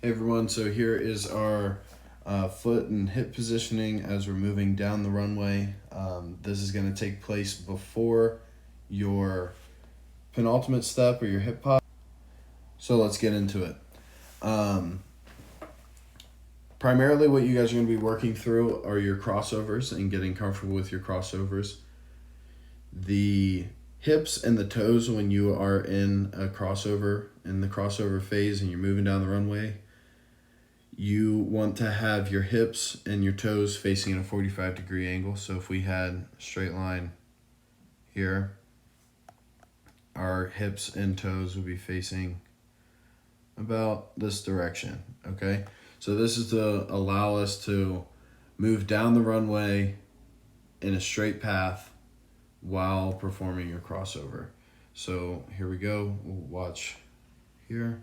Hey everyone, so here is our foot and hip positioning as we're moving down the runway. This is going to take place before your penultimate step or your hip pop. So let's get into it. Primarily what you guys are going to be working through are your crossovers and getting comfortable with your crossovers. The hips and the toes when you are in the crossover phase and you're moving down the runway, you want to have your hips and your toes facing at a 45-degree angle. So if we had a straight line here, our hips and toes would be facing about this direction, okay? So this is to allow us to move down the runway in a straight path while performing your crossover. So here we go, we'll watch here.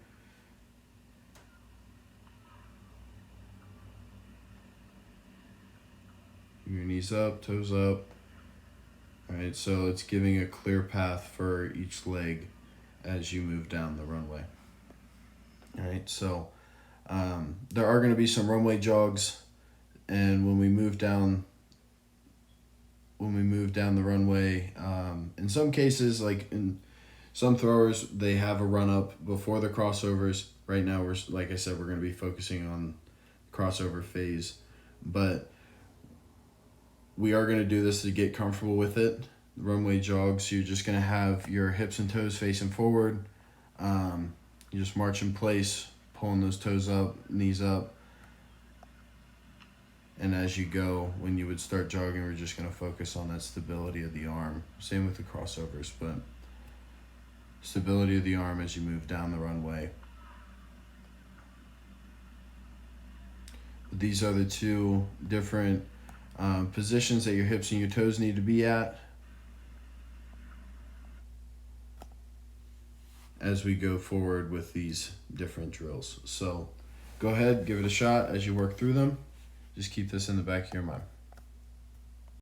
Your knees up, toes up. All right, so it's giving a clear path for each leg as you move down the runway. All right, so there are going to be some runway jogs, and when we move down the runway, in some cases, like in some throwers, they have a run up before the crossovers. Right now, like I said, we're going to be focusing on crossover phase, but we are going to do this to get comfortable with it. Runway jogs, you're just going to have your hips and toes facing forward. You just march in place, pulling those toes up, knees up. And as you go, when you would start jogging, we're just going to focus on that stability of the arm. Same with the crossovers, but stability of the arm as you move down the runway. These are the two different positions that your hips and your toes need to be at as we go forward with these different drills. So go ahead, give it a shot as you work through them. Just keep this in the back of your mind.